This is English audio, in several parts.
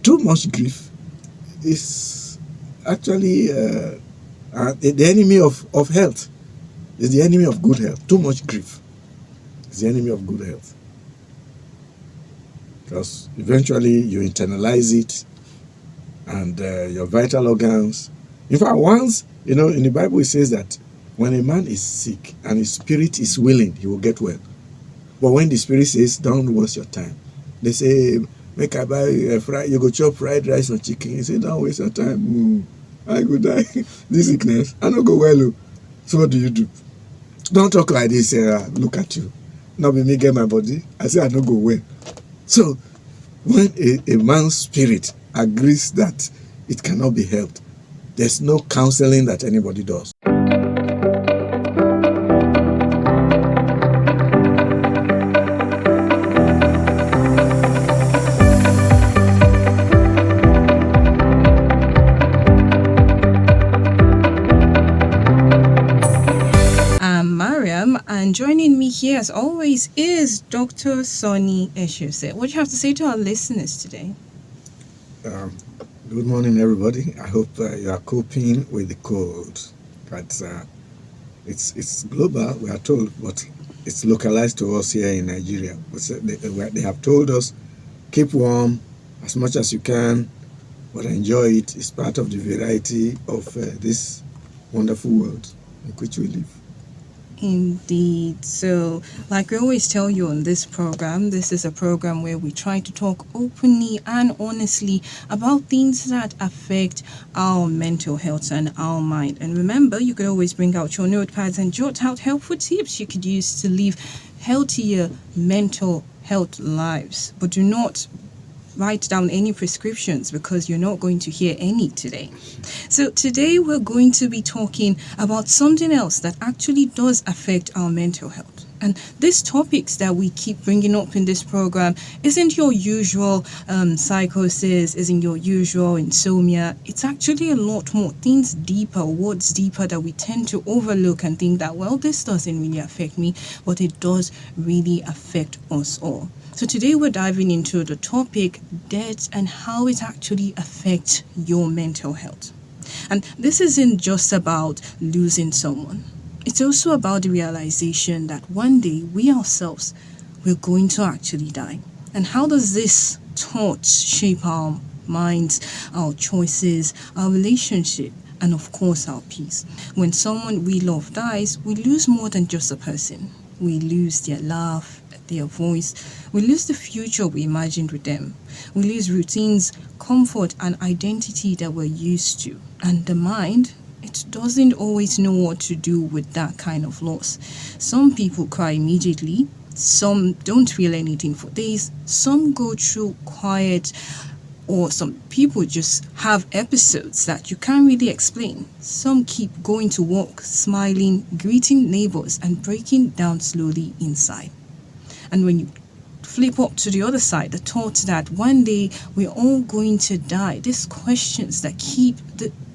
too much grief is actually the enemy of health. It's the enemy of good health. Too much grief is the enemy of good health. Because eventually you internalize it, and your vital organs. In fact, once, in the Bible it says that when a man is sick and his spirit is willing, he will get well. But when the spirit says, don't waste your time, they say, make I buy you go chop fried rice or chicken. He say, don't waste your time. I go die. This sickness, I don't go well. So what do you do? Don't talk like this. Look at you. Not be me get my body. I say I don't go well. So when a man's spirit agrees that it cannot be helped, there's no counseling that anybody does. And joining me here, as always, is Dr. Sonny Eshuse. What do you have to say to our listeners today? Good morning, everybody. I hope you are coping with the cold. But it's global, we are told, but it's localized to us here in Nigeria. They have told us, keep warm as much as you can, but enjoy it. It's part of the variety of this wonderful world in which we live. Indeed. So, like we always tell you on this program, this is a program where we try to talk openly and honestly about things that affect our mental health and our mind. And remember, you could always bring out your notepads and jot out helpful tips you could use to live healthier mental health lives. But do not write down any prescriptions, because you're not going to hear any today. So today we're going to be talking about something else that actually does affect our mental health. And these topics that we keep bringing up in this program isn't your usual psychosis, isn't your usual insomnia. It's actually a lot more things deeper, words deeper, that we tend to overlook and think that, well, this doesn't really affect me, but it does really affect us all. So today we're diving into the topic, death, and how it actually affects your mental health. And this isn't just about losing someone. It's also about the realization that one day we ourselves, we're going to actually die. And how does this thought shape our minds, our choices, our relationship, and of course our peace? When someone we love dies, we lose more than just a person. We lose their laugh, their voice. We lose the future we imagined with them. We lose routines, comfort, and identity that we're used to. And the mind, it doesn't always know what to do with that kind of loss. Some people cry immediately. Some don't feel anything for days. Some go through quiet, or some people just have episodes that you can't really explain. Some keep going to work, smiling, greeting neighbors, and breaking down slowly inside. And when you flip up to the other side, the thought that one day we're all going to die, these questions that keep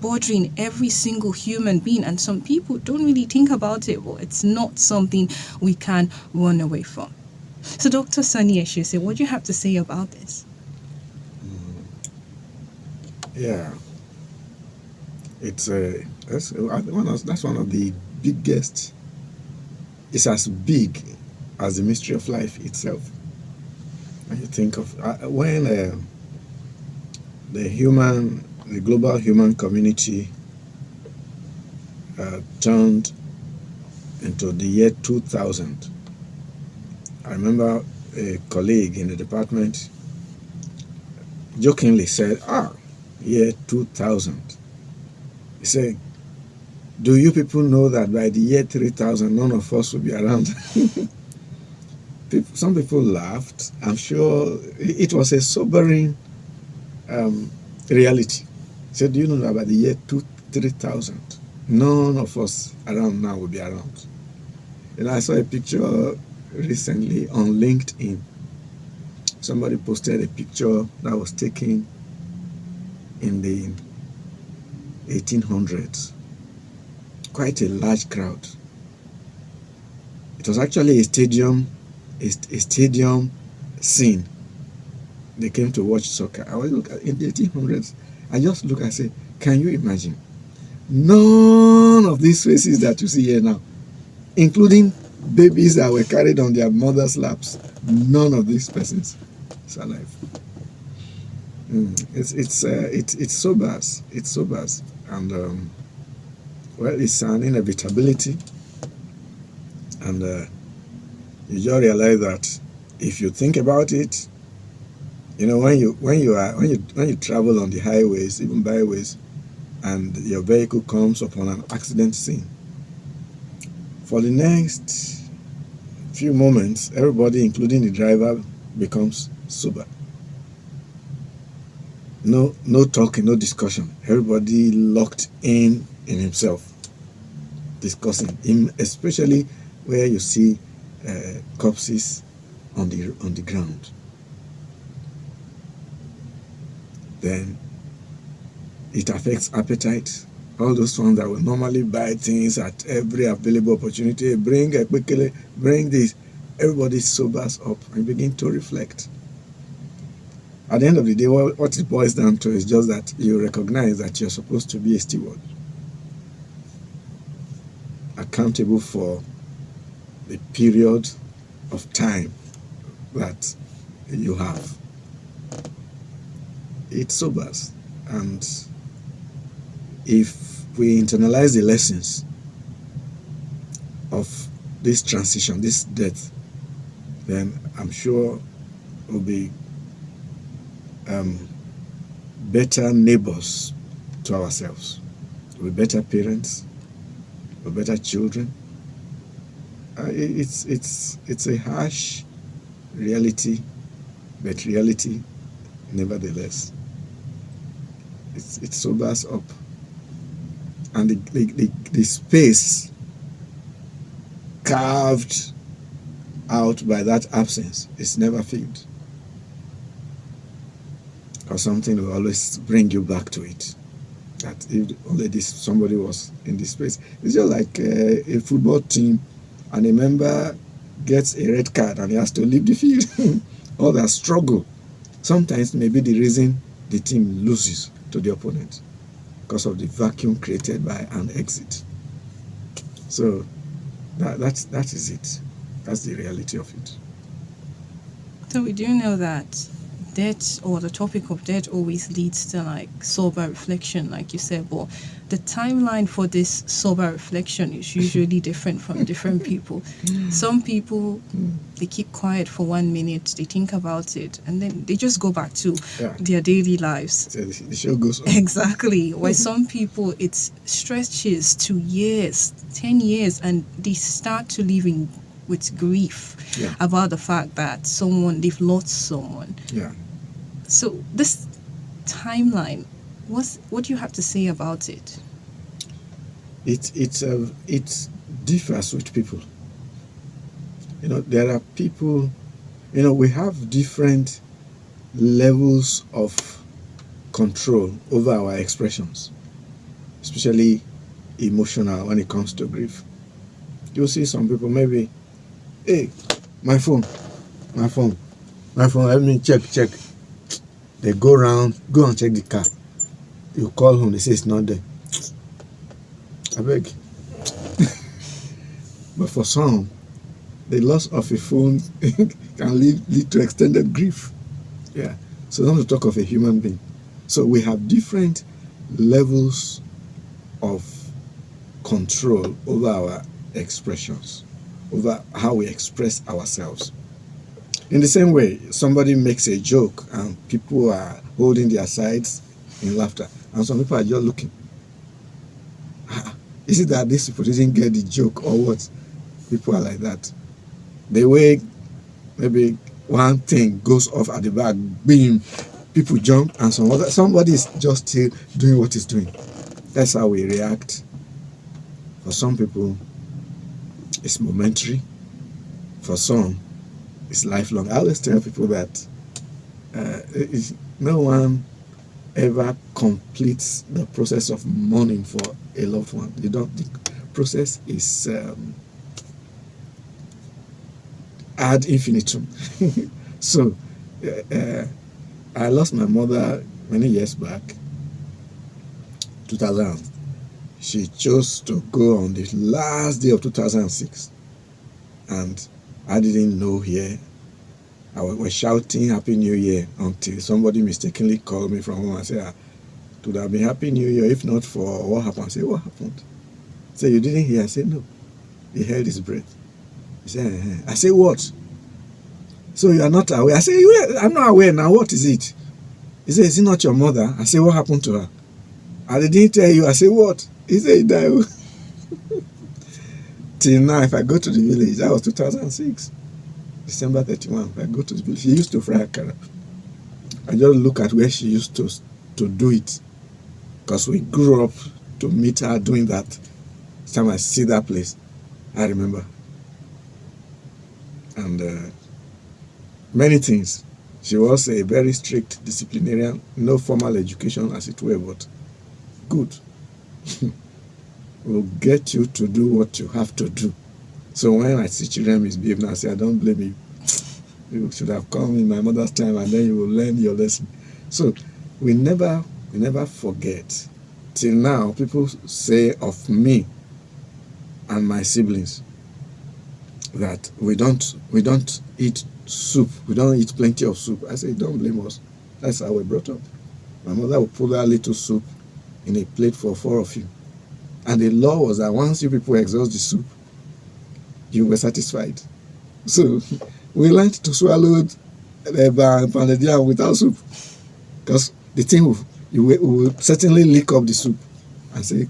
bothering every single human being, and some people don't really think about it. Well, it's not something we can run away from. So Dr. Sonny Eshuse, what do you have to say about this? Yeah, it's that's one of the biggest. It's as big as the mystery of life itself. And you think of when the global human community turned into the year 2000. I remember a colleague in the department jokingly said, year 2000. He said, do you people know that by the year 3000, none of us will be around? Some people laughed. I'm sure it was a sobering reality. He said, do you know that by the year 3000, none of us around now will be around? And I saw a picture recently on LinkedIn. Somebody posted a picture that was taken in the 1800s. Quite a large crowd. It was actually a stadium scene. they came to watch soccer. I was look at in the 1800s. I just look and say, can you imagine? None of these faces that you see here now, including babies that were carried on their mothers' laps, none of these persons is alive. It sobers. It sobers, and well, it's an inevitability, and you just realize that if you think about it, you know, when you travel on the highways, even byways, and your vehicle comes upon an accident scene, for the next few moments, everybody, including the driver, becomes sober. No talking, no discussion. Everybody locked in himself, discussing. Especially where you see corpses on the ground. Then it affects appetite. All those ones that will normally buy things at every available opportunity, bring this. Everybody sobers up and begin to reflect. At the end of the day, what it boils down to is just that you recognize that you're supposed to be a steward, accountable for the period of time that you have. It sobers, and if we internalize the lessons of this transition, this death, then I'm sure we'll be better neighbors to ourselves. We'll be better parents. We'll be better children. It's a harsh reality, but reality, nevertheless. It sobers up, and the space carved out by that absence is never filled, or something will always bring you back to it. That if already somebody was in this space, it's just like a football team, and a member gets a red card and he has to leave the field. All that struggle sometimes may be the reason the team loses to the opponent, because of the vacuum created by an exit. So that is it. That's the reality of it. So we do know that death, or the topic of death, always leads to like sober reflection, like you said, but the timeline for this sober reflection is usually different from different people. Some people, they keep quiet for 1 minute, they think about it, and then they just go back to their daily lives. So the show goes on. Exactly. While some people, it stretches to years, 10 years, and they start to live with grief about the fact that they've lost someone. Yeah. So this timeline, what do you have to say about it? It differs with people. You know, there are people, you know, we have different levels of control over our expressions, especially emotional when it comes to grief. You'll see some people maybe, hey, my phone, let me check. They go and check the car. You call home, they say it's not there. I beg. But for some, the loss of a phone can lead to extended grief. Yeah. So not to talk of a human being. So we have different levels of control over our expressions, over how we express ourselves. In the same way, somebody makes a joke and people are holding their sides in laughter, and some people are just looking. Is it that these people didn't get the joke, or what? People are like that. The way maybe one thing goes off at the back, boom, people jump, and somebody is just still doing what he's doing. That's how we react. For some people, it's momentary. For some, it's lifelong. I always tell people that no one ever completes the process of mourning for a loved one. The process is ad infinitum. So I lost my mother many years back, 2000. She chose to go on the last day of 2006, and I didn't know here. I was shouting Happy New Year until somebody mistakenly called me from home and said, it would have been Happy New Year if not for what happened. I said, what happened? He said, you didn't hear? I said, no. He held his breath. He said, I said, what? So you are not aware? I said, I'm not aware now. What is it? He said, is it not your mother? I said, what happened to her? I didn't tell you. I said, what? He said, he died. Till now, if I go to the village, that was 2006, December 31. If I go to the village, she used to fry akara. I just look at where she used to do it, because we grew up to meet her doing that. Each time I see that place, I remember. And many things. She was a very strict disciplinarian, no formal education as it were, but good. Will get you to do what you have to do. So when I see children misbehaving, I say, I don't blame you. You should have come in my mother's time, and then you will learn your lesson. So we never forget. Till now, people say of me and my siblings that we don't eat soup. We don't eat plenty of soup. I say, don't blame us. That's how we brought up. My mother would put that little soup in a plate for 4 of you. And the law was that once you people exhaust the soup, you were satisfied. So we learned to swallow the pounded yam without soup, because the thing will certainly lick up the soup and say,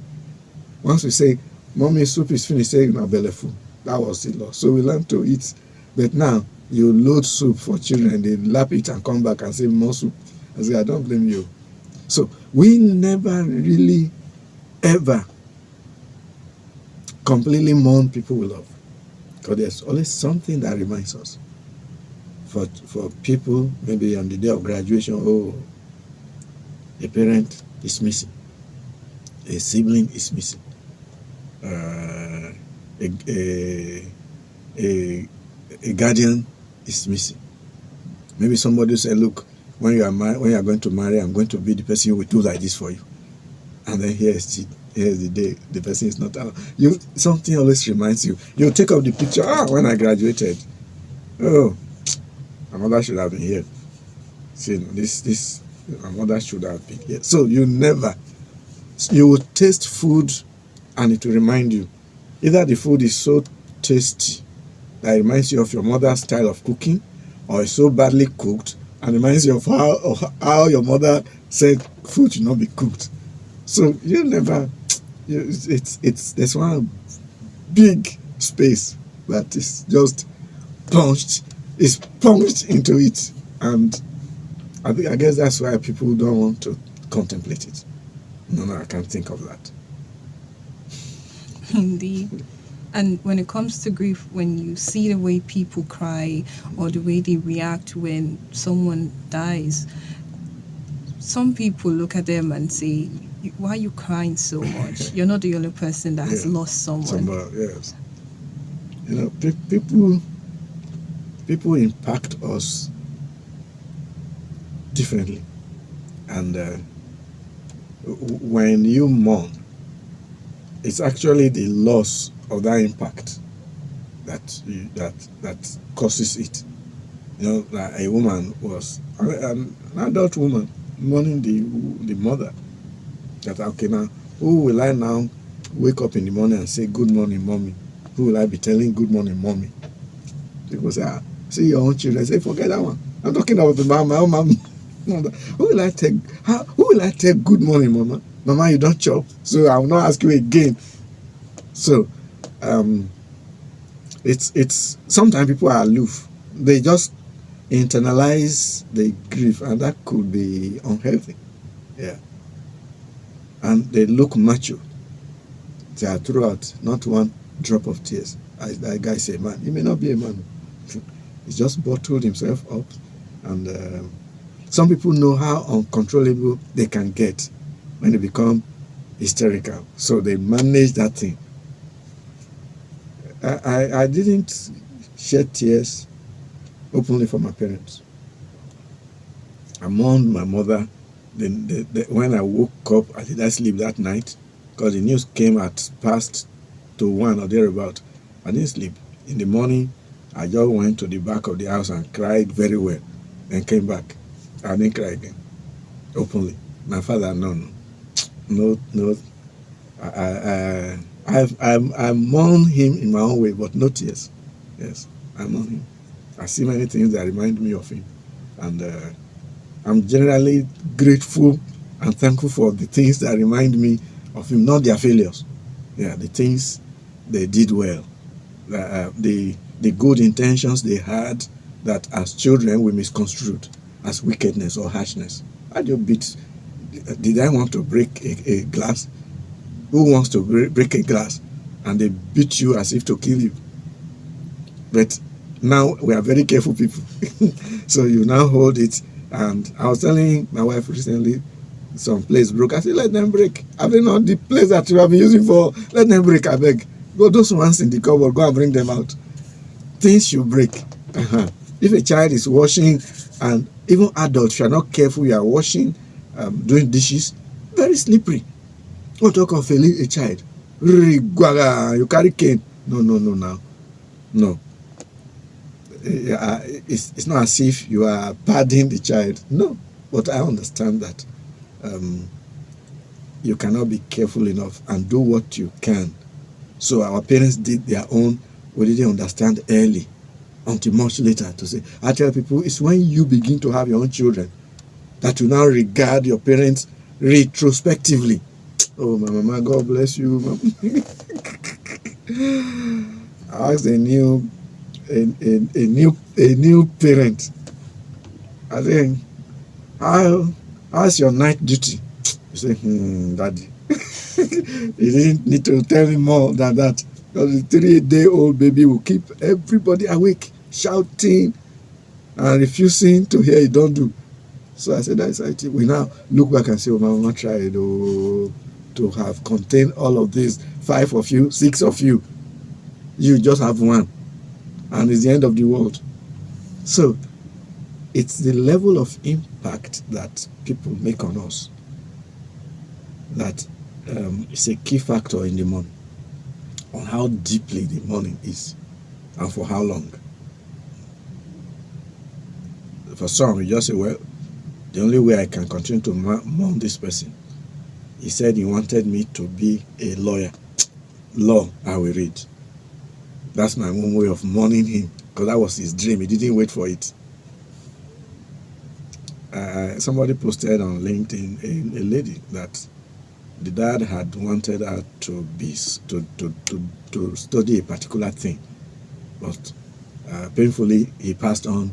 once we say, Mommy, soup is finished, say, my belly full. That was the law. So we learned to eat. But now you load soup for children, they lap it and come back and say, more soup. I say, I don't blame you. So we never really ever completely mourn people we love, because there's always something that reminds us. For people, maybe on the day of graduation, oh, a parent is missing, a sibling is missing, a guardian is missing. Maybe somebody said, look, when you are going to marry, I'm going to be the person who will do like this for you. And then here's the day the person is not out. Something always reminds you. You take up the picture. When I graduated, oh, my mother should have been here. See, this my mother should have been here. So you will taste food, and it will remind you. Either the food is so tasty that reminds you of your mother's style of cooking, or it's so badly cooked and reminds you of how your mother said food should not be cooked. So there's one big space that is just punched into it, and I guess that's why people don't want to contemplate it. No, I can't think of that. Indeed. And when it comes to grief, when you see the way people cry or the way they react when someone dies, some people look at them and say, why are you crying so much? You're not the only person that has lost someone. Yes. People impact us differently. And when you mourn, it's actually the loss of that impact that causes it. Like a woman was an adult woman mourning the mother. That, okay, now who will I now wake up in the morning and say good morning, mommy? Who will I be telling good morning, mommy? People say, see your own children. Say, forget that one. I'm talking about my own mom. Who will I take good morning, mama? Mama, you don't chop, so I will not ask you again. So it's sometimes people are aloof. They just internalize the grief, and that could be unhealthy. Yeah. And they look macho. They are throughout, not one drop of tears. That guy say, man, he may not be a man. He's just bottled himself up. And some people know how uncontrollable they can get when they become hysterical. So they manage that thing. I didn't shed tears openly for my parents. I mourned my mother. Then when I woke up, I did I sleep that night? Because the news came at past to 1 or thereabout. I didn't sleep. In the morning, I just went to the back of the house and cried very well. Then came back. I didn't cry again. Openly. My father, no. I mourn him in my own way, but no tears. Yes, I mourn him. I see many things that remind me of him. And I'm generally grateful and thankful for the things that remind me of him, not their failures. Yeah, the things they did well. The good intentions they had that as children we misconstrued as wickedness or harshness. Did I want to break a glass? Who wants to break a glass? And they beat you as if to kill you. But now we are very careful people. So you now hold it. And I was telling my wife recently, some place broke. I said, let them break. I mean, not the place that you have been using for, let them break, I beg. Go, those ones in the cupboard, go and bring them out. Things you break. If a child is washing, and even adults, if you are not careful, you are washing, doing dishes, very slippery. Don't talk of a child. You carry cane. No. No. It's not as if you are pardoning the child. No. But I understand that you cannot be careful enough and do what you can. So our parents did their own. We didn't understand early until much later to say. I tell people, it's when you begin to have your own children that you now regard your parents retrospectively. Oh, my mama, God bless you. I asked a new parent. I think, how's your night duty? You say, Daddy. You didn't need to tell me more than that. Because the 3-day-old baby will keep everybody awake, shouting and refusing to hear you don't do. So I said, that's it. We now look back and say, oh, my mama tried to have contained all of these, 5 of you, 6 of you. You just have one. And it's the end of the world. So it's the level of impact that people make on us that is a key factor in the mourning, on how deeply the mourning is and for how long. For some, you just say, well, the only way I can continue to mourn this person, he said he wanted me to be a lawyer. Law, I will read. That's my own way of mourning him, because that was his dream. He didn't wait for it. Somebody posted on LinkedIn a lady that the dad had wanted her to study a particular thing, but painfully he passed on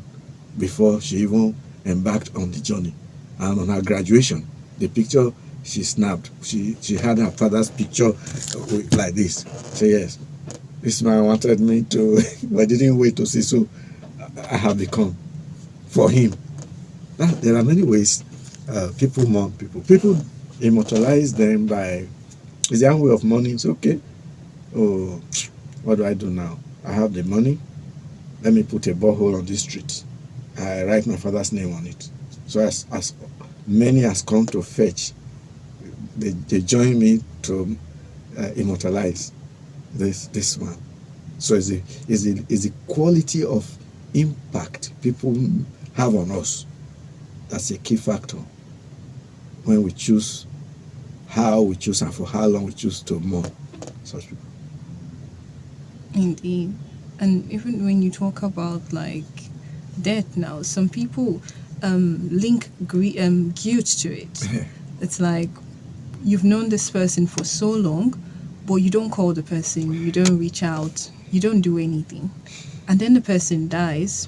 before she even embarked on the journey. And on her graduation, the picture she snapped, she had her father's picture like this. So yes, this man wanted me to, but didn't wait to see. So I have become for him. There are many ways people mourn people. People immortalize them by, it's their own way of mourning. It's okay. Oh, what do I do now? I have the money. Let me put a borehole on this street. I write my father's name on it. So as many as come to fetch, they join me to immortalize this one. So it's the quality of impact people have on us. That's a key factor when we choose how we choose and for how long we choose to mourn such people. Indeed. And even when you talk about like death now, some people link guilt to it. It's like you've known this person for so long, but you don't call the person, you don't reach out, you don't do anything. And then the person dies,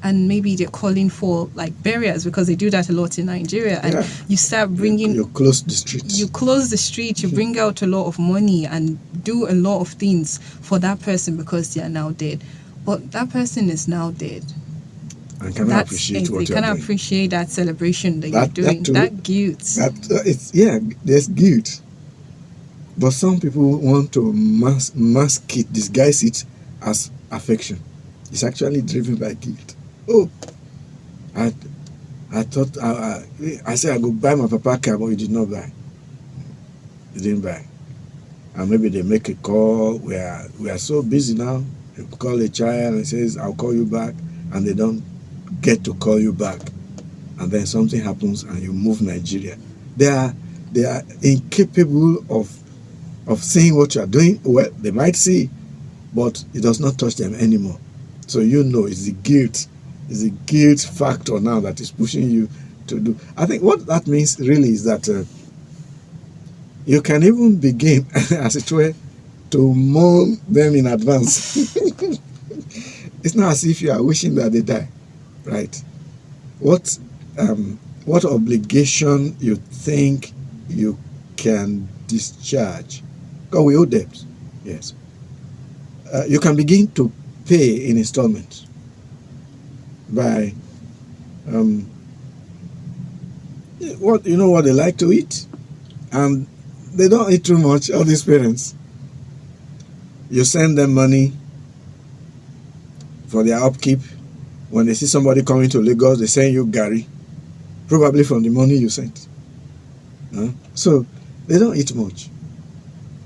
and maybe they're calling for like burials, because they do that a lot in Nigeria. And you start bringing... You close the street. You close the street, you bring out a lot of money and do a lot of things for that person because they are now dead. But that person is now dead. And cannot appreciate what you're doing. Appreciate that celebration that you're doing. That guilt. There's guilt. But some people want to mask it, disguise it as affection. It's actually driven by guilt. Oh, I thought I said I go buy my papa car, but he did not buy. He didn't buy. And maybe they make a call. We are so busy now. They call a child and says, "I'll call you back," and they don't get to call you back. And then something happens and you move Nigeria. They are incapable of seeing what you are doing. Well, they might see, but it does not touch them anymore. So it's the guilt. It's the guilt factor now that is pushing you to do. I think what that means really is that you can even begin, as it were, to mourn them in advance. It's not as if you are wishing that they die, right? What obligation you think you can discharge? Because we owe debts, yes. You can begin to pay in installments by what they like to eat, and they don't eat too much. All these parents, you send them money for their upkeep. When they see somebody coming to Lagos, they send you Gary, probably from the money you sent. So they don't eat much.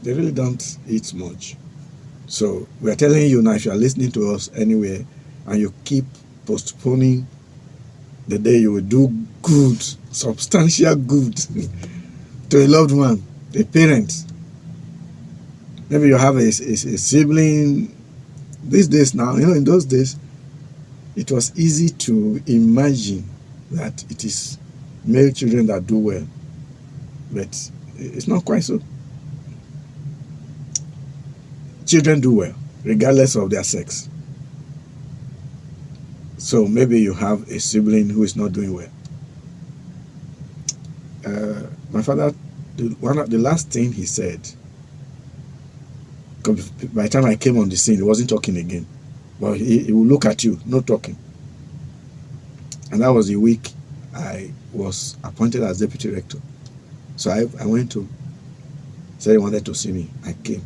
They really don't eat much. So we are telling you now, if you are listening to us anywhere and you keep postponing the day you will do good, substantial good to a loved one, a parent. Maybe you have a sibling. These days now, in those days, it was easy to imagine that it is male children that do well. But it's not quite so. Children do well, regardless of their sex. So maybe you have a sibling who is not doing well. My father, the last thing he said, by the time I came on the scene, he wasn't talking again. But he will look at you, no talking. And that was the week I was appointed as deputy rector. So I went to, said he wanted to see me. I came.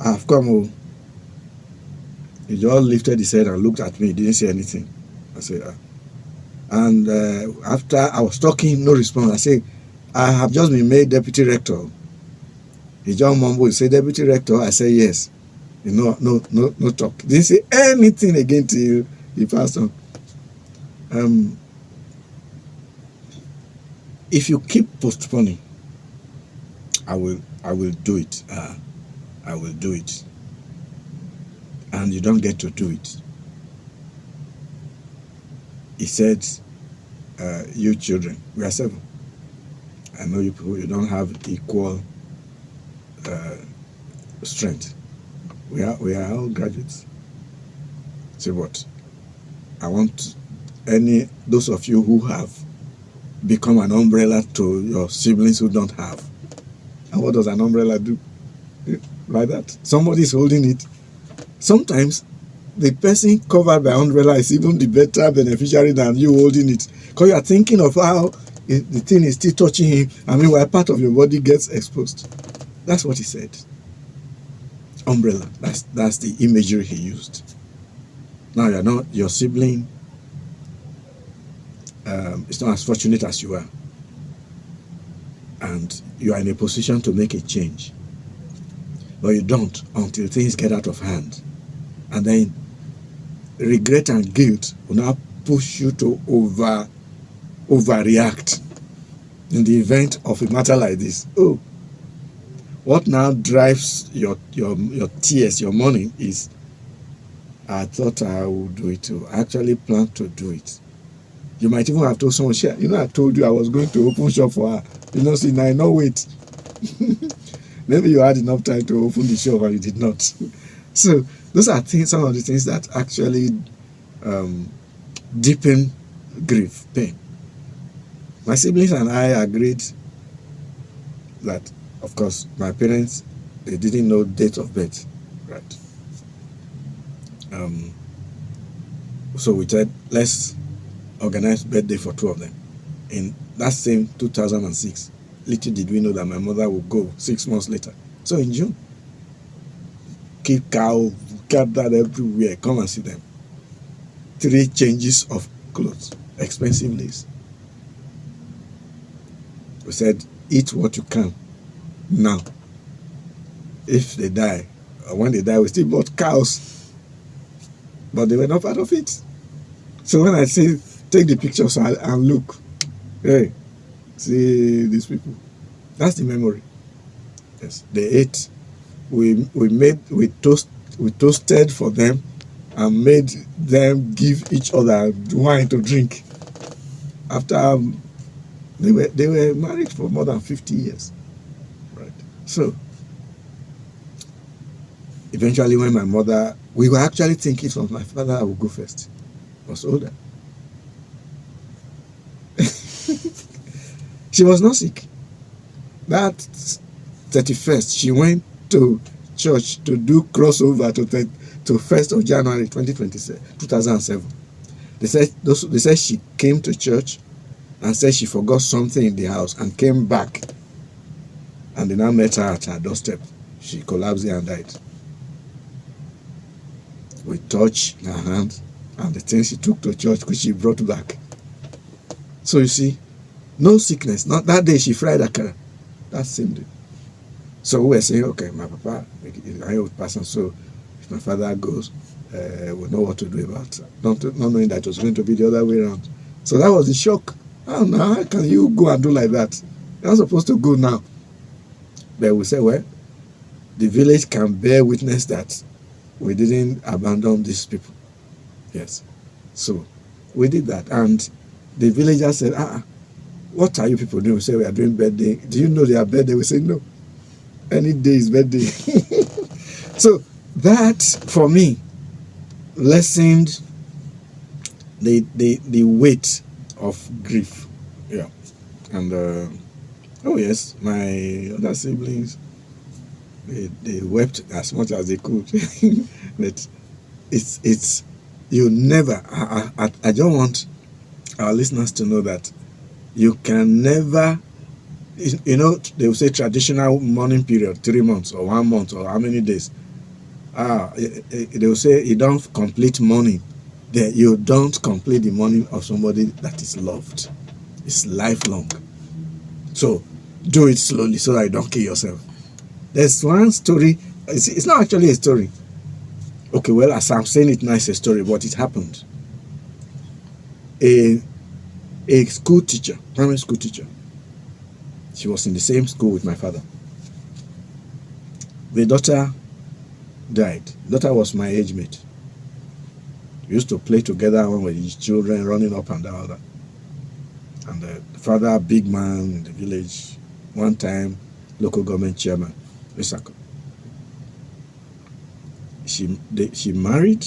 I've come. He just lifted his head and looked at me. He didn't say anything. I said, and after I was talking, no response. I said, I have just been made deputy rector. He just mumbled. He said, deputy rector. I said, yes. No talk. Didn't say anything again till he passed on. If you keep postponing, I will do it. I will do it. And you don't get to do it. He said, you children, we are 7. I know you people, you don't have equal strength. We are all graduates. Say what? I want those of you who have become an umbrella to your siblings who don't have. And what does an umbrella do? Like that. Somebody is holding it. Sometimes the person covered by umbrella is even the better beneficiary than you holding it. Because you are thinking of how the thing is still touching him. I mean, why part of your body gets exposed. That's what he said. Umbrella. That's the imagery he used. Now you're not, your sibling is not as fortunate as you are. And you are in a position to make a change. But you don't until things get out of hand. And then regret and guilt will now push you to overreact in the event of a matter like this. Oh, what now drives your tears, your mourning is, I thought I would do it too. I actually planned to do it. You might even have told someone, share, I told you I was going to open shop for her. See, now I know wait. Maybe you had enough time to open the shop and you did not. So those are some of the things that actually deepen grief, pain. My siblings and I agreed that, of course, my parents, they didn't know date of birth, right? So we said, let's organize birthday for 2 of them. In that same 2006, little did we know that my mother would go 6 months later. So in June, keep cow gathered everywhere, come and see them. 3 changes of clothes, expensive lace. We said, eat what you can now. If they die, or when they die, we still bought cows, but they were not part of it. So when I say take the pictures and look, hey, see these people. That's the memory. Yes, they ate. We toasted for them and made them give each other wine to drink. After they were married for more than 50 years, right? So eventually, when my mother, we were actually thinking it was my father that would go first. He was older. She was not sick. That 31st, she went to church to do crossover to 1st of January 2007. They said she came to church and said she forgot something in the house and came back. And they now met her at her doorstep. She collapsed and died. We touched her hand and the thing she took to church, which she brought back. So you see, no sickness. Not that day she fried akara. That same day. So we were saying, okay, my papa is an old person, so if my father goes, we'll know what to do about it. Not knowing that it was going to be the other way around. So that was the shock. Oh, now how can you go and do like that? You're not supposed to go now. But we said, well, the village can bear witness that we didn't abandon these people. Yes. So we did that. And the villagers said, what are you people doing? We said, we are doing birthday. Do you know their birthday? We said, no. Any day is birthday. So that, for me, lessened the weight of grief. Yeah. And, oh yes, my other siblings, they wept as much as they could. But it's you never, I don't want our listeners to know that you can never, you know, they will say traditional mourning period, 3 months or 1 month or how many days. They will say you don't complete mourning. You don't complete the mourning of somebody that is loved. It's lifelong. So do it slowly so that you don't kill yourself. There's one story. It's not actually a story. Okay, well, as I'm saying it now, it's a story, but it happened. A school teacher, primary school teacher. She was in the same school with my father. The daughter died. The daughter was my age mate. We used to play together when we were children, running up and down. And the father, big man in the village, one time local government chairman, Isako. She married.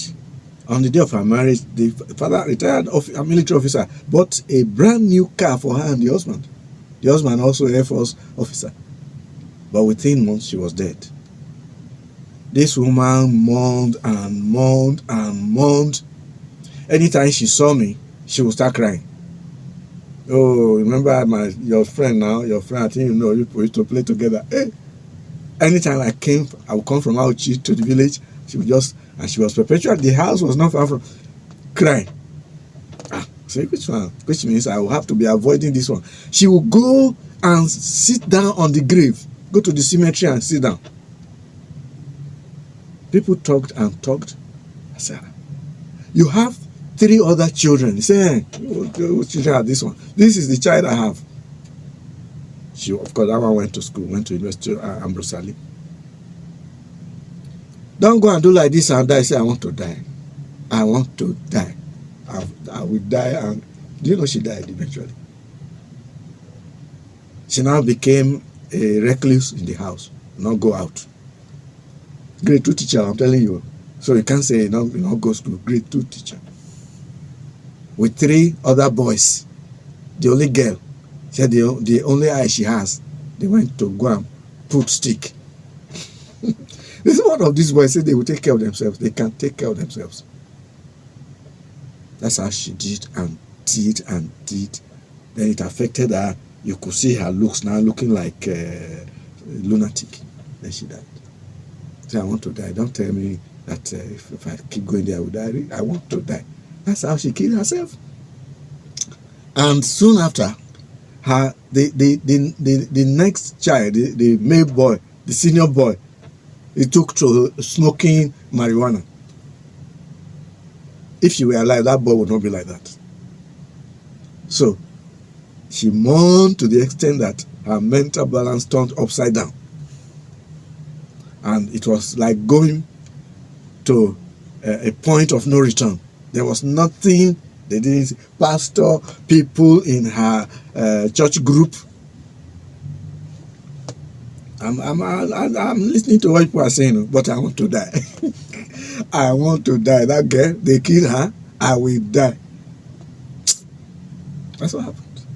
On the day of her marriage, the father, retired a military officer, bought a brand new car for her and the husband. The husband also Air Force officer. But within months, she was dead. This woman mourned and mourned and mourned. Anytime she saw me, she would start crying. Oh, remember your friend, I think you know, we used to play together. Hey. Anytime I would come from Auchi to the village, she was perpetual. The house was not far from crying. Say which one? Which means I will have to be avoiding this one. She will go and sit down on the grave, go to the cemetery and sit down. People talked and talked. I said, you have 3 other children. He said, which children are this one? This is the child I have. She, of course, that one went to school, went to University of Ambrosali. Don't go and do like this and die. Say, I want to die. I want to die. I will die. And do you know she died eventually? She now became a recluse in the house, not go out. Grade 2 teacher, I'm telling you. So you can't say you not go to school. Grade 2 teacher. With 3 other boys. The only girl. She had the only eye she has. They went to go and put stick. This is one of these boys said they will take care of themselves. They can take care of themselves. That's how she did and did and did. Then it affected her. You could see her looks now looking like a lunatic. Then she died. So I want to die. Don't tell me that if I keep going there, I will die. I want to die. That's how she killed herself. And soon after, the next child, the male boy, the senior boy, he took to smoking marijuana. If she were alive, that boy would not be like that. So she mourned to the extent that her mental balance turned upside down. And it was like going to a point of no return. There was nothing. They didn't, pastor, people in her church group. I'm listening to what people are saying, but I want to die. I want to die. That girl, they killed her. I will die. That's what happened.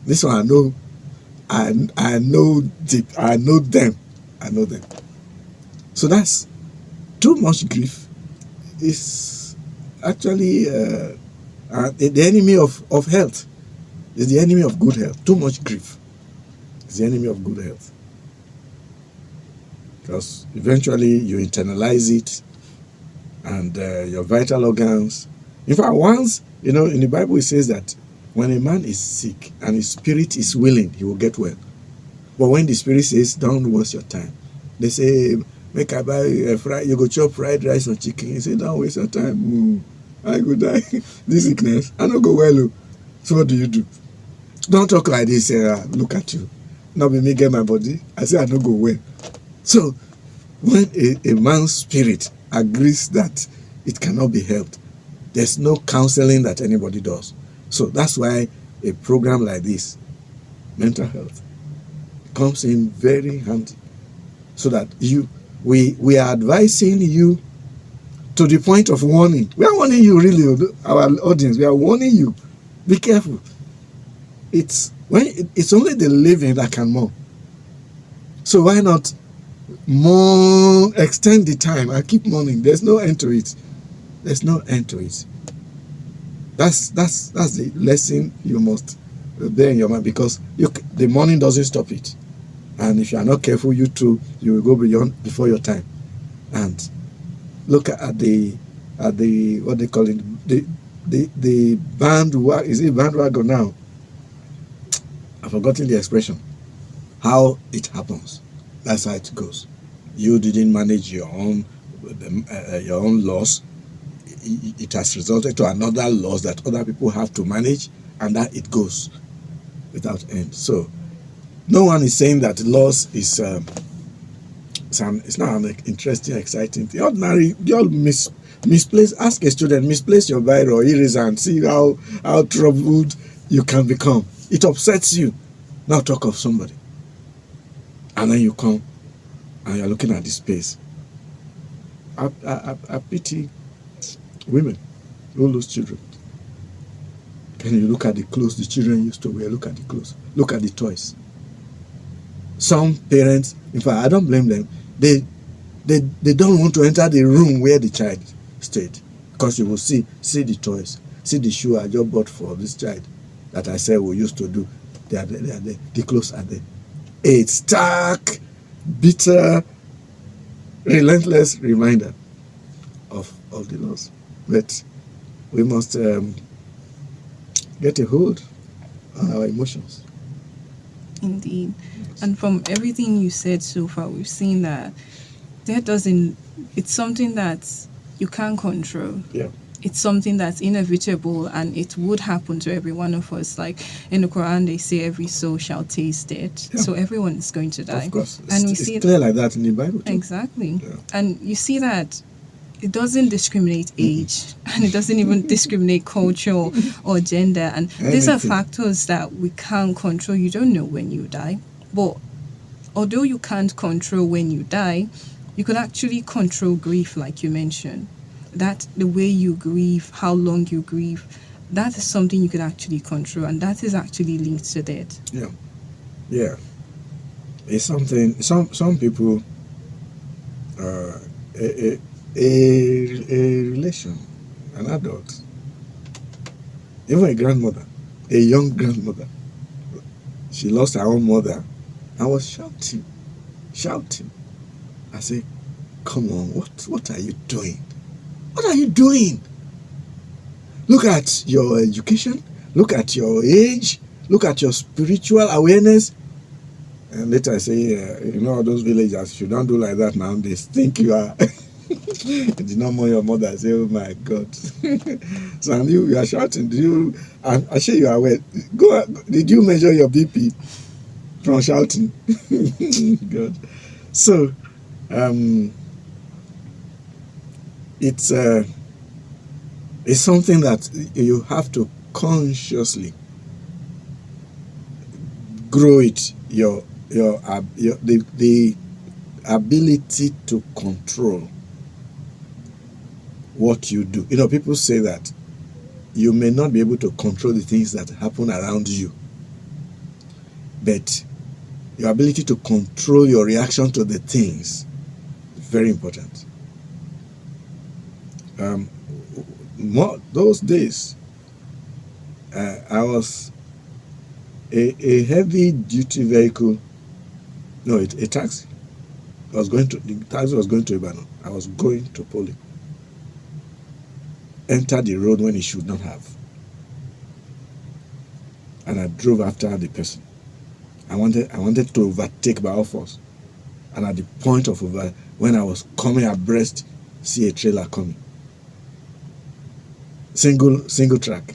This one I know. I know deep. I know them. I know them. So that's too much grief. Is actually the enemy of health. Is the enemy of good health. Too much grief is the enemy of good health. Because eventually you internalize it, and your vital organs. In fact, once, in the Bible it says that when a man is sick and his spirit is willing, he will get well. But when the spirit says, don't waste your time, they say, make I buy you go chop fried rice or chicken. He say, don't waste your time. I go die. This sickness, I don't go well. So what do you do? Don't talk like this. Look at you. Not be me get my body. I say I don't go well. So when a man's spirit agrees that it cannot be helped, there's no counseling that anybody does. So that's why a program like this, mental health, comes in very handy. So that we are advising you to the point of warning. We are warning you, really, our audience. We are warning you. Be careful. It's only the living that can mourn. So why not more extend the time and keep mourning? There's no end to it. There's no end to it. That's the lesson you must bear in your mind, because the mourning doesn't stop it. And if you are not careful, you too, you will go before your time. And look at the what they call it, the bandwagon. Is it bandwagon now? I've forgotten the expression. How it happens. That's how it goes. You didn't manage your own loss. It has resulted to another loss that other people have to manage, and that it goes without end. So no one is saying that loss is it's not an interesting, exciting thing. Ordinary, you misplace. Ask a student, misplace your biro or eraser and see how troubled you can become. It upsets you. Now talk of somebody, and then you come and you're looking at the space. I pity women who lose children. Can you look at the clothes the children used to wear? Look at the clothes. Look at the toys. Some parents, in fact, I don't blame them. They don't want to enter the room where the child stayed, because you will see the toys, see the shoe I just bought for this child that I said we used to do. They are there. The clothes are there. A stark, bitter, relentless reminder of the loss. But we must get a hold on our emotions. Indeed. And from everything you said so far, we've seen that it's something that you can't control. Yeah. It's something that's inevitable, and it would happen to every one of us. Like in the Quran, they say every soul shall taste it. Yeah. So everyone is going to die. Of course. And it's clear like that in the Bible too. Exactly. Yeah. And you see that it doesn't discriminate age, and it doesn't even discriminate culture or gender. And these are factors that we can't control. You don't know when you die. But although you can't control when you die, you could actually control grief, like you mentioned. That the way you grieve, how long you grieve, that is something you can actually control, and that is actually linked to death. Yeah. It's something. Some people, a relation, an adult, even a grandmother, a young grandmother, she lost her own mother and was shouting. I say, come on, what are you doing? What are you doing? Look at your education. Look at your age. Look at your spiritual awareness. And later I say, you know, those villagers, if you don't do like that now, they think you are. You did not know your mother. I say, oh my God. So and you are shouting. Do you? I sure you are aware. Go. Did you measure your BP from shouting? God. So, it's something that you have to consciously grow it. The ability to control what you do. You know, people say that you may not be able to control the things that happen around you, but your ability to control your reaction to the things is very important. Those days, I was a heavy duty vehicle. No, a taxi. The taxi was going to Ibadan. I was going to Poli. Entered the road when it should not have. And I drove after the person. I wanted to overtake by all force. And at the point of when I was coming abreast, see a trailer coming. Single track.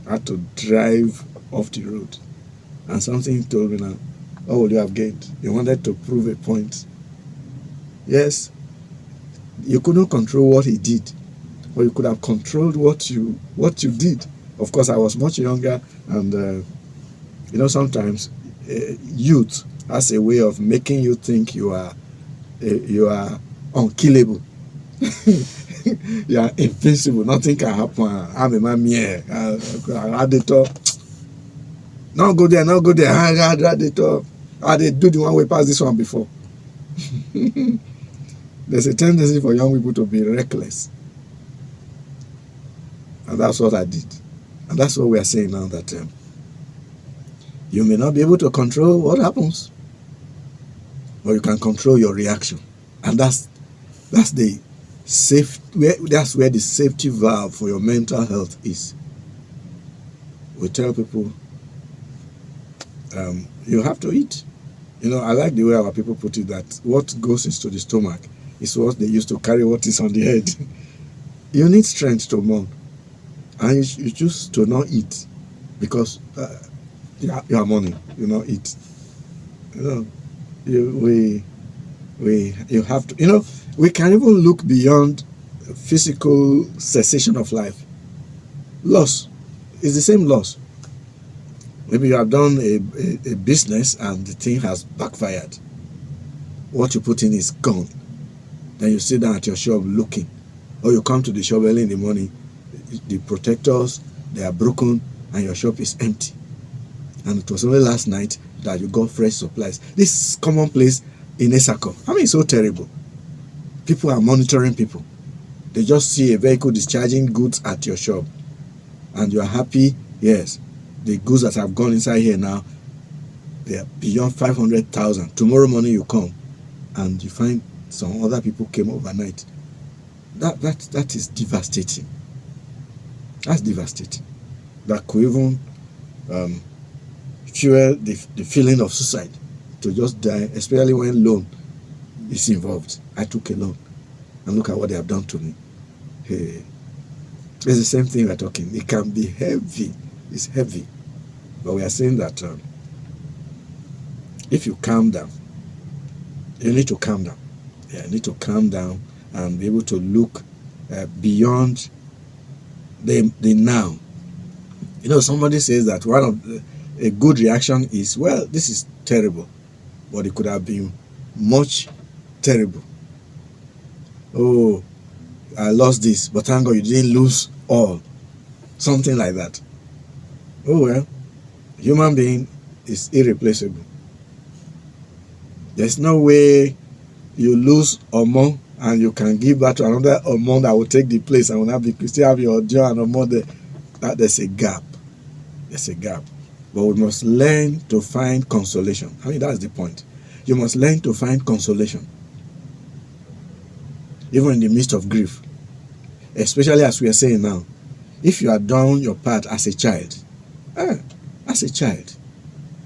I had to drive off the road. And something told me now, what would you have gained? You wanted to prove a point. Yes, you couldn't control what he did, but you could have controlled what you did. Of course, I was much younger, and sometimes youth has a way of making you think you are unkillable. You are invincible. Nothing can happen. I'm a man here. I had the top. Not go there. I had the top. I did do the one way past this one before. There's a tendency for young people to be reckless. And that's what I did. And that's what we are saying now, that you may not be able to control what happens, but you can control your reaction. And that's the that's where the safety valve for your mental health is. We tell people you have to eat. I like the way our people put it, that what goes into the stomach is what they used to carry what is on the head. You need strength to mourn, and you choose to not eat because you are mourning. You not eat. You have to. We can even look beyond physical cessation of life. Loss is the same loss. Maybe you have done a business and the thing has backfired. What you put in is gone. Then you sit down at your shop looking. Or you come to the shop early in the morning, the protectors, they are broken, and your shop is empty. And it was only last night that you got fresh supplies. This is commonplace in Esako. I mean, it's so terrible. People are monitoring people. They just see a vehicle discharging goods at your shop. And you are happy, yes. The goods that have gone inside here now, they are beyond 500,000. Tomorrow morning you come and you find some other people came overnight. That is devastating. That's devastating. That could even fuel the feeling of suicide, to just die, especially when loan is involved. I took a loan and look at what they have done to me. Hey, it's the same thing we're talking. It can be heavy. It's heavy. But we are saying that if you calm down, you need to calm down. Yeah, you need to calm down and be able to look beyond the now. Somebody says that one of a good reaction is, well, this is terrible, but it could have been much terrible. Oh, I lost this, but thank God you didn't lose all. Something like that. Oh well, human being is irreplaceable. There's no way you lose Omo and you can give that to another Omo that will take the place and will not be, still have your Ojo and Omo there. There's a gap. There's a gap. But we must learn to find consolation. I mean, that's the point. You must learn to find consolation. Even in the midst of grief. especially as we are saying now, if you are done your part as a child,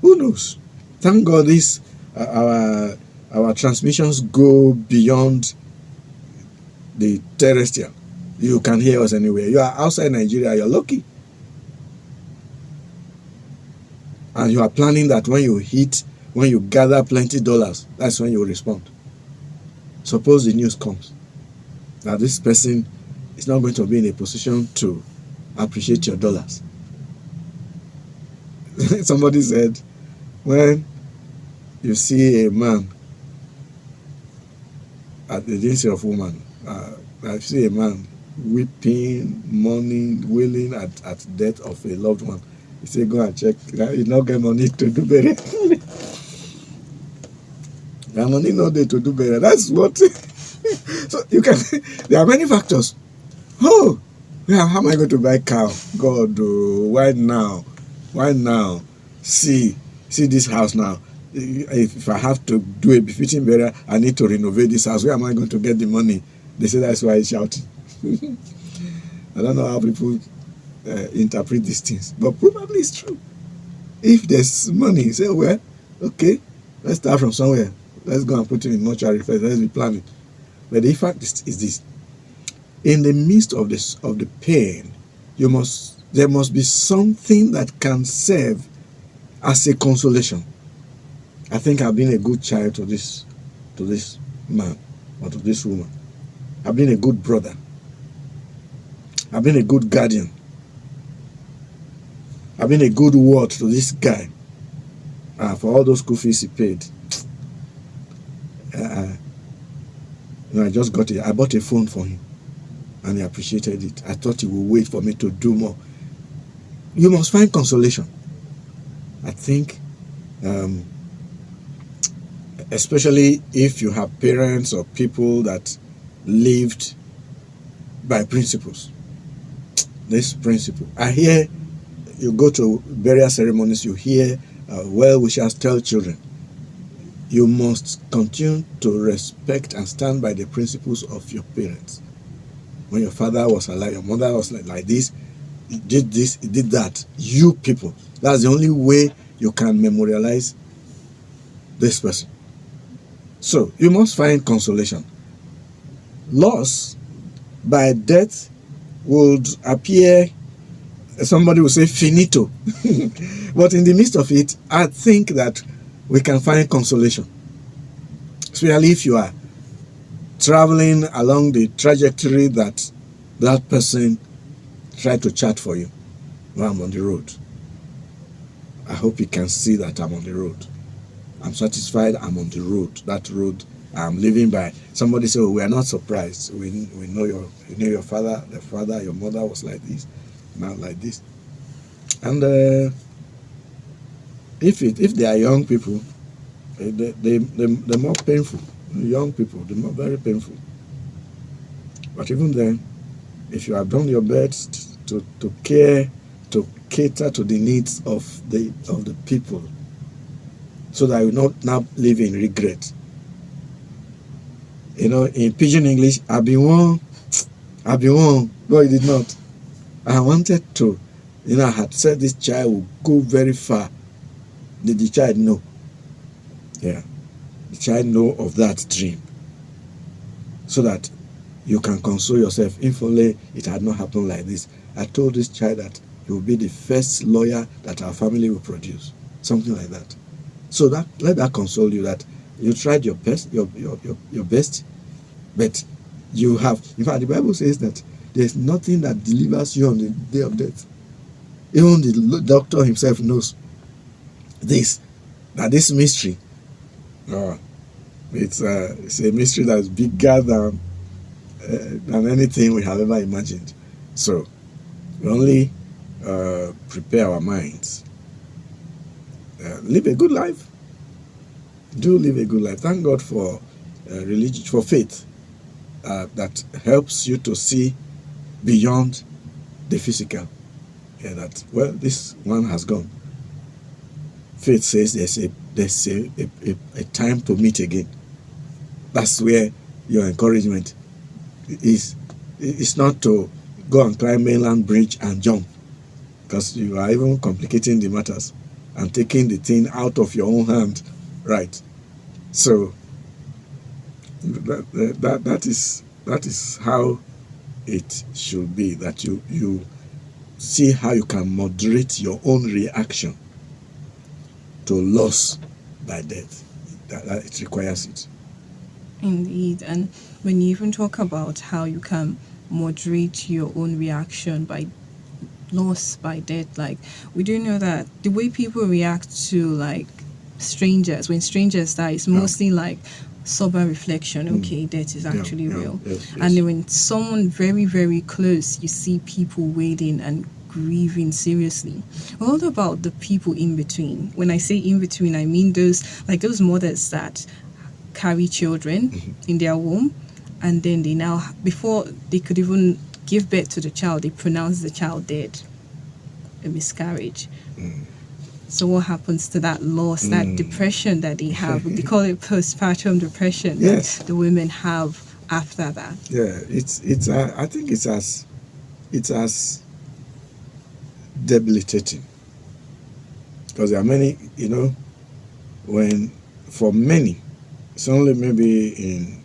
who knows? Thank God this our transmissions go beyond the terrestrial. You can hear us anywhere. You are outside Nigeria, you're lucky. And you are planning that when you gather plenty dollars, that's when you will respond. Suppose the news comes that this person is not going to be in a position to appreciate your dollars. Somebody said, when you see a man, they didn't say of woman, I see a man weeping, mourning, wailing at death of a loved one. He said, go and check. You not get money to do burial. There money not there to do burial. That's what. So you can. There are many factors. Oh, yeah, how am I going to buy cow? God, why now? Why now? See this house now. If I have to do a befitting burial, I need to renovate this house. Where am I going to get the money? They say that's why he's shouting. I don't know how people interpret these things, but probably it's true. If there's money, say, well, okay, let's start from somewhere. Let's go and put him in mortuary first. Let's be planning. But the fact is this: in the midst of the pain, there must be something that can serve as a consolation. I think I've been a good child to this man or to this woman. I've been a good brother. I've been a good guardian. I've been a good word to this guy for all those school fees he paid. I just got it. I bought a phone for him, and he appreciated it. I thought he would wait for me to do more. You must find consolation. I think, especially if you have parents or people that lived by principles. This principle. I hear you go to burial ceremonies, you hear well-wishers tell children, you must continue to respect and stand by the principles of your parents. When your father was alive, your mother was like this, he did this, he did that. You people, that's the only way you can memorialize this person. So you must find consolation. Loss by death would appear, somebody will say finito. But in the midst of it, I think that we can find consolation. Especially if you are traveling along the trajectory that person tried to chart for you. Well, I'm on the road. I hope you can see that I'm on the road. I'm satisfied I'm on the road. That road I'm living by. Somebody said, oh, we are not surprised. We know your father, your mother was like this, not like this. And if they are young people, they're more painful. Young people, they're more very painful. But even then, if you have done your best to cater to the needs of the people, so that you will not now live in regret. In Pidgin English, I've been one. No, he did not. I wanted to, I had said this child will go very far. Did the child know? Yeah. The child know of that dream. So that you can console yourself. If only it had not happened like this. I told this child that he will be the first lawyer that our family will produce. Something like that. So let that console you that you tried your best, your best, but you have. In fact, the Bible says that there's nothing that delivers you on the day of death. Even the doctor himself knows this mystery. It's a mystery that's bigger than anything we have ever imagined. So we only prepare our minds. Live a good life. Do live a good life. Thank God for religion, for faith that helps you to see beyond the physical. Yeah, that this one has gone. Faith says there's a time to meet again. That's where your encouragement is. It's not to go and climb mainland bridge and jump, because you are even complicating the matters and taking the thing out of your own hand, right? So that is how it should be, that you see how you can moderate your own reaction to loss by death. That it requires it. Indeed. And when you even talk about how you can moderate your own reaction by loss by death, like we do know that the way people react to like strangers, when strangers die, is mostly like sober reflection. Okay, death is actually real. Yes. And then when someone very, very close, you see people waiting and grieving seriously. What about the people in between? When I say in between, I mean those mothers that carry children in their womb, and then they now, before they could even give birth to the child, they pronounce the child dead, a miscarriage. So what happens to that loss, that depression that they have? They call it postpartum depression. Yes. That the women have after that. Yeah, it's I think it's as debilitating, because there are many, when for many it's only maybe in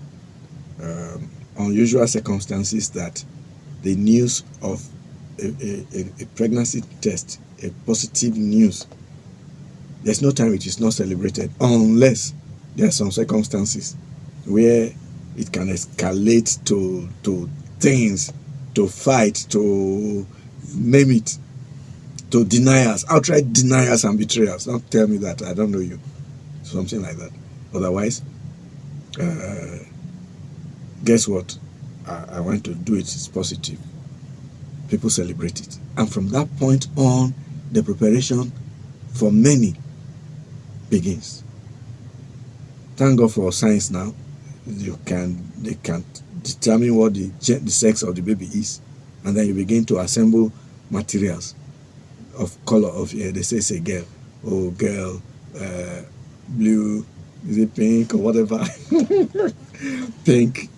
unusual circumstances that the news of a pregnancy test, a positive news, there's no time it is not celebrated, unless there are some circumstances where it can escalate to things, to fight, to name it, to denials, outright denials and betrayals. Don't tell me that I don't know you, something like that. Otherwise, guess what? I want to do it. It's positive. People celebrate it, and from that point on, the preparation for many begins. Thank God for science now. They can determine what the sex of the baby is, and then you begin to assemble materials of color of, they say it's a girl, girl, blue, is it pink or whatever? pink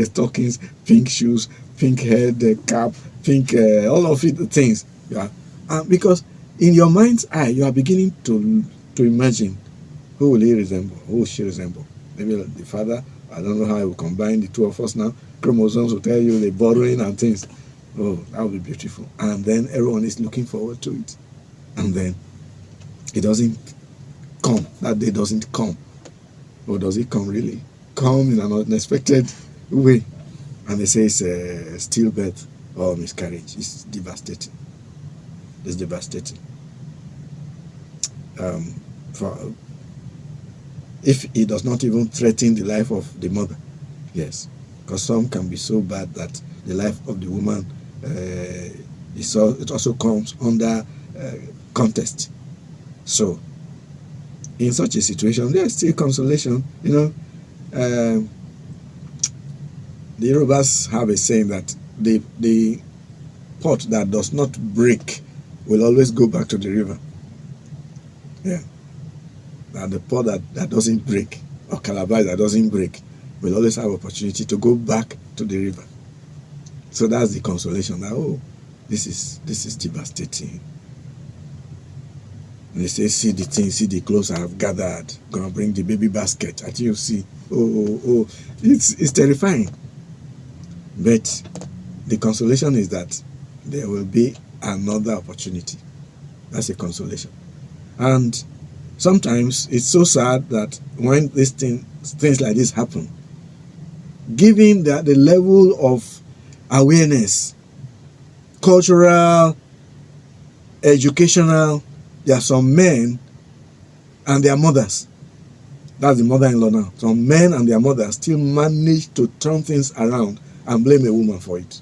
stockings, pink shoes, pink head cap, pink, all of it, things. Yeah, because in your mind's eye, you are beginning to imagine, who will he resemble? Who will she resemble? Maybe the father. I don't know how I will combine the two of us now. Chromosomes will tell you the borrowing and things. Oh, that would be beautiful. And then everyone is looking forward to it. And then it doesn't come. That day doesn't come. Or does it come really? Come in an unexpected way. And they say it's stillbirth or miscarriage. It's devastating. It's devastating. If it does not even threaten the life of the mother, yes, because some can be so bad that the life of the woman, it also comes under contest. So, in such a situation, there's still consolation. The Yorubas have a saying that the pot that does not break will always go back to the river. Yeah. And the pot that doesn't break, or calabash that doesn't break, will always have opportunity to go back to the river. So that's the consolation that, this is devastating. And they say, see the things, see the clothes I have gathered, gonna bring the baby basket. I think you see, it's terrifying. But the consolation is that there will be another opportunity. That's a consolation. And sometimes it's so sad that when these things like this happen, given that the level of awareness, cultural, educational, there are some men and their mothers, that's the mother-in-law now, some men and their mothers still manage to turn things around and blame a woman for it.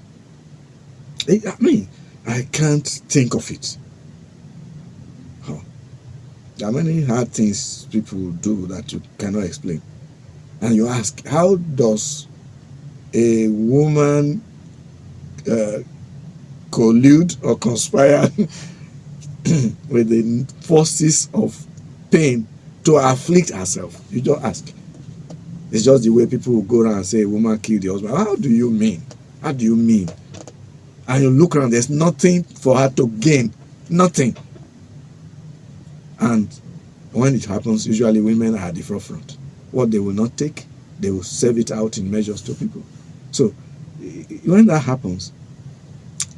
I can't think of it. There are many hard things people do that you cannot explain. And you ask, how does a woman collude or conspire with the forces of pain to afflict herself? You don't ask. It's just the way people will go around and say a woman killed the husband. How do you mean? How do you mean? And you look around, there's nothing for her to gain. Nothing. And when it happens, usually women are at the forefront. What they will not take, they will serve it out in measures to people. So when that happens,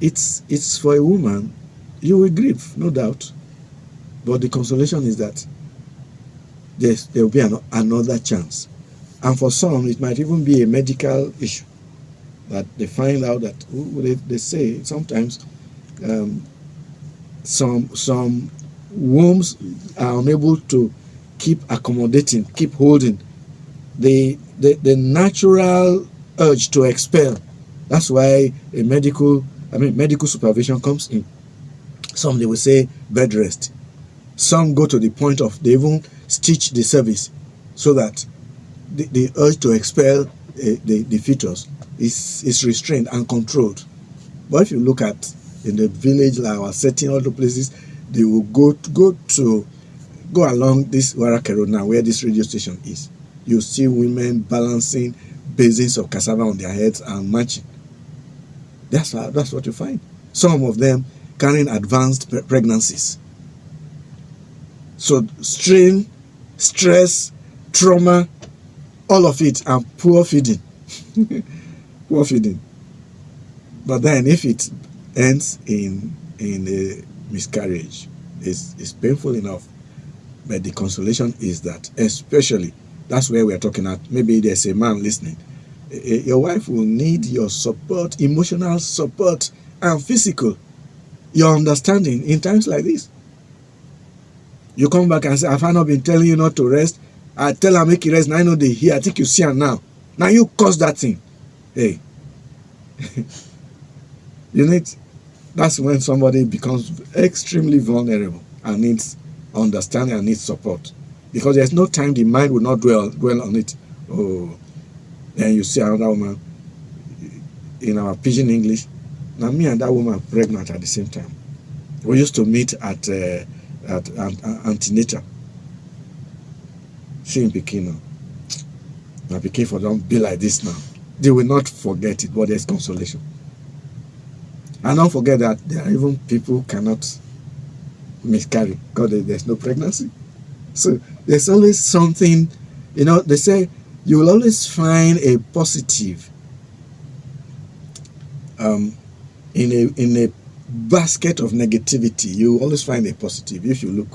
it's for a woman, you will grieve, no doubt. But the consolation is that there will be another chance. And for some, it might even be a medical issue that they find out that they say sometimes some wombs are unable to keep accommodating, keep holding the natural urge to expel. That's why medical supervision comes in. Some, they will say bed rest. Some go to the point of they even stitch the cervix so that the urge to expel the fetus is restrained and controlled. But if you look at in the village, like our setting, all the places, they will go along this Warake Road now, where this radio station is. You see women balancing basins of cassava on their heads and marching. That's what you find. Some of them carrying advanced pregnancies. So strain, stress, trauma, all of it, and poor feeding. Poor feeding. But then if it ends in a miscarriage, it's painful enough. But the consolation is that, especially, that's where we're talking at. Maybe there's a man listening. Your wife will need your support, emotional support, and physical, your understanding in times like this. You come back and say, have I not been telling you not to rest? I tell her, make you rest. Now I know they hear. I think you see her now. Now you cause that thing. Hey. That's when somebody becomes extremely vulnerable and needs understanding and needs support. Because there's no time the mind will not dwell on it. Oh, then you see another woman in our pidgin English. Now me and that woman pregnant at the same time. We used to meet at antenatal. She in Pekin now. My Pekin for don't be like this now. They will not forget it, but there's consolation. And don't forget that there are even people who cannot miscarry because there's no pregnancy. So there's always something, they say you will always find a positive in a basket of negativity. You will always find a positive if you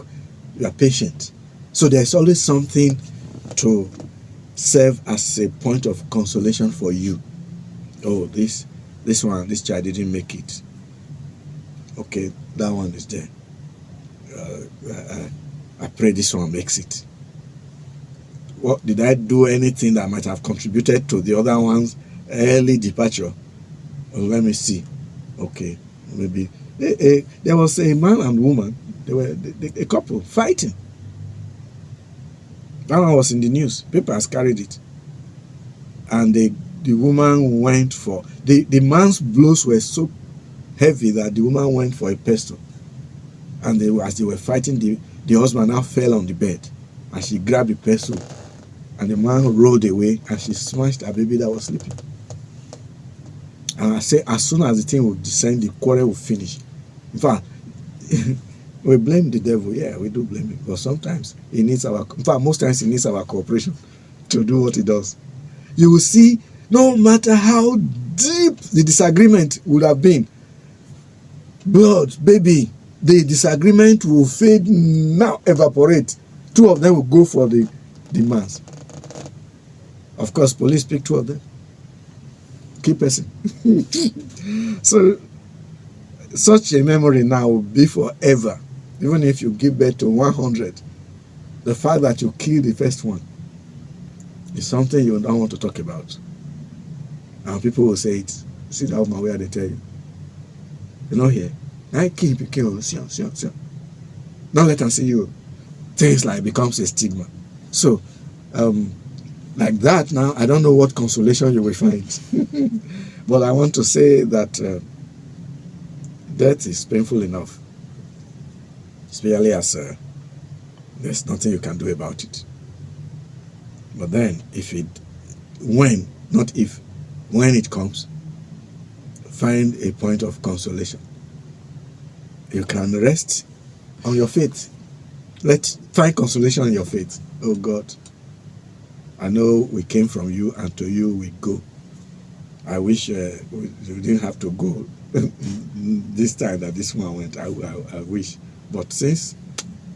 are patient. So there's always something to serve as a point of consolation for you. Oh, this child didn't make it. Okay, that one is there. I pray this one makes it. What did I do anything that might have contributed to the other one's early departure? Well, let me see. Okay, maybe there was a man and woman. They were a couple fighting. That one was in the news. Papers carried it. And the woman went for... The man's blows were so heavy that the woman went for a pestle. And as they were fighting, the husband now fell on the bed. And she grabbed the pestle. And the man rolled away and she smashed her baby that was sleeping. And I say, as soon as the thing will descend, the quarrel will finish. In fact, we blame the devil. Yeah, we do blame him. But sometimes he needs most times he needs our cooperation to do what he does. You will see, no matter how deep the disagreement would have been, blood, baby, the disagreement will fade, now evaporate. Two of them will go for the demands. Of course, police pick two of them. Key person. So, such a memory now will be forever. Even if you give birth to 100, the fact that you killed the first one is something you don't want to talk about. And people will say it. See that woman where they tell you. You know here. I keep you kill. Don't let them see you. Things like becomes a stigma. So, like that now, I don't know what consolation you will find. But I want to say that death is painful enough. Especially as there's nothing you can do about it. But then, when it comes, find a point of consolation. You can rest on your faith. Find consolation in your faith. Oh God, I know we came from you, and to you we go. I wish we didn't have to go this time that this one went. I wish. But since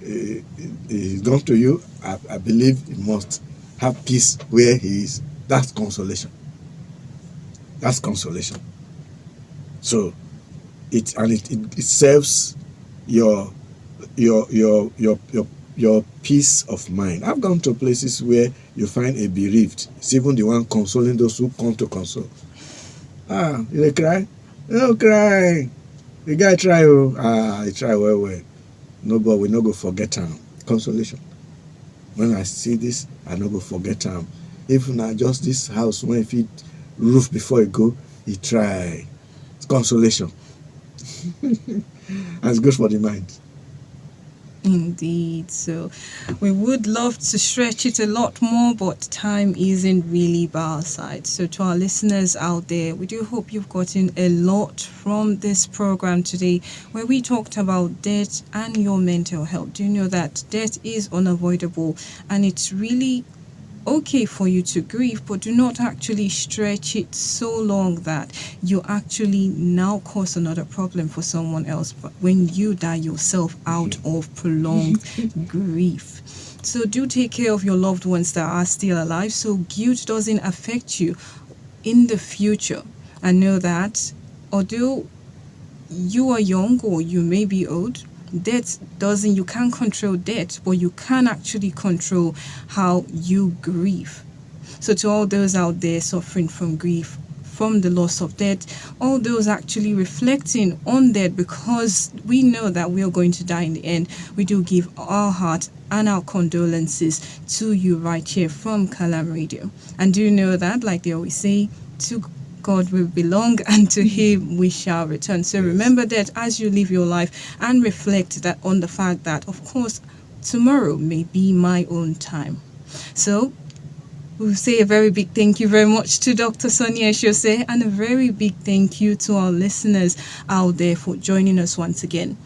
he's gone to you, I believe he must have peace where he is. That's consolation. That's consolation. So it serves your peace of mind. I've gone to places where you find a bereaved. It's even the one consoling those who come to console. You cry? No cry. The guy try. He try well. No, but we no go forget him. Consolation. When I see this, I no go forget him. If not just this house, when if he roof before he go, he try. It's consolation. And it's good for the mind. Indeed. So we would love to stretch it a lot more, but time isn't really by our side. So to our listeners out there, we do hope you've gotten a lot from this program today, where we talked about death and your mental health. Do you know that death is unavoidable, and it's really okay for you to grieve, but do not actually stretch it so long that you actually now cause another problem for someone else, but when you die yourself out of prolonged grief. So do take care of your loved ones that are still alive, so guilt doesn't affect you in the future. And know that although you are young or you may be old, you can't control death, but you can actually control how you grieve. So to all those out there suffering from grief, from the loss of death, all those actually reflecting on death, because we know that we are going to die in the end, we do give our heart and our condolences to you right here from Kalam Radio. And do know that, like they always say, to God will belong, and to him we shall return. So remember that as you live your life, and reflect that on the fact that, of course, tomorrow may be my own time. So we'll say a very big thank you very much to Dr. Sonia Shose, and a very big thank you to our listeners out there for joining us once again.